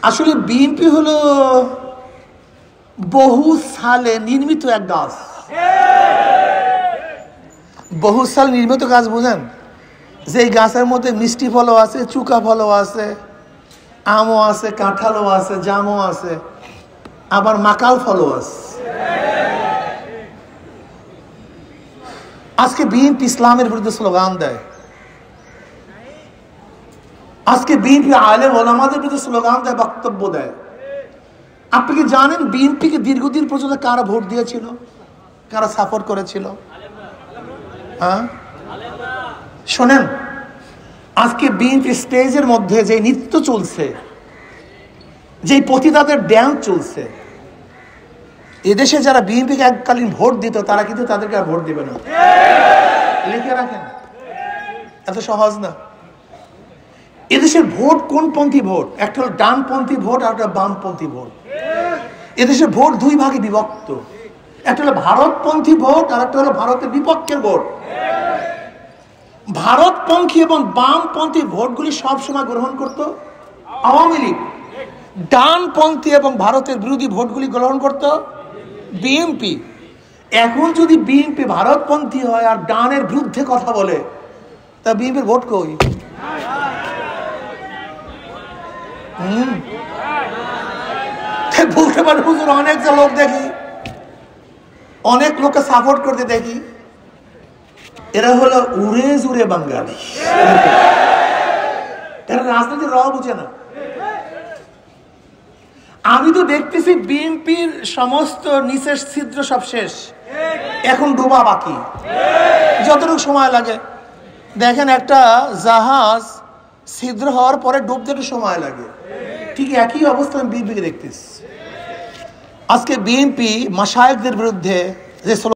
আসলে বিএনপি হলো বহু সালে নির্মিত এক গাছ। বহু সাল নির্মিত গাছ বুঝেন? যে এই গাছের মধ্যে মিষ্টি ফলও আছে, চুকা ফলও আছে, আমও আছে, কাঁঠালও আছে, জামও আছে, আবার মাকাল ফলও আছে। আজকে বিএনপি ইসলামের বিরুদ্ধে স্লোগান দেয়, আজকে বিএনপি আলেম ওলামাদের বিরুদ্ধে স্লোগান দেয়, বক্তব্য দেয়। আপনি কি জানেন বিএনপিকে দীর্ঘদিন পর্যন্ত কারা ভোট দিয়েছিল, কারা সাপোর্ট করেছিল? হ্যাঁ, শোনেন, আজকে বিএনপি স্টেজের মধ্যে যে নৃত্য চলছে, যে পতিতাদের ড্যান্স চলছে, এদেশে যারা বিএনপিকে এককালীন ভোট দিত তারা কিন্তু তাদেরকে আর ভোট দিবে না। লিখে রাখেন, এত সহজ না। এদেশের ভোট কোন পন্থী ভোট? একটা হলো ডানপন্থী ভোট আর একটা বামপন্থী ভোট। এদেশের ভোট দুই ভাগে বিভক্ত, একটা হলো ভারতপন্থী ভোট আর একটা হলো ভারতের বিপক্ষের ভোট। ভারতপন্থী এবং বামপন্থী ভোটগুলি সবসময় গ্রহণ করত আওয়ামী লীগ, ডানপন্থী এবং ভারতের বিরোধী ভোটগুলি গ্রহণ করত বিএনপি। এখন যদি বিএনপি ভারতপন্থী হয় আর ডানের বিরুদ্ধে কথা বলে, তা বিএনপির ভোট কই? বুঝতে পারে হুজুর, অনেক যে লোক দেখি, অনেক লোককে সাপোর্ট করতে দেখি, এরা হলো উড়ে জুড়ে বাঙালি, এরা রাজনীতির র বুঝে না। আমি তো দেখতেছি বিএনপির সমস্ত নিচের ছিদ্র সব শেষ, এখন ডোবা বাকি, যতটুকু সময় লাগে। দেখেন, একটা জাহাজ ছিদ্র হওয়ার পরে ডুবতে একটু সময় লাগে, ঠিক একই অবস্থা আমি বিএনপিকে দেখতেছি। আজকে বিএনপি মাশায়েখদের বিরুদ্ধে যে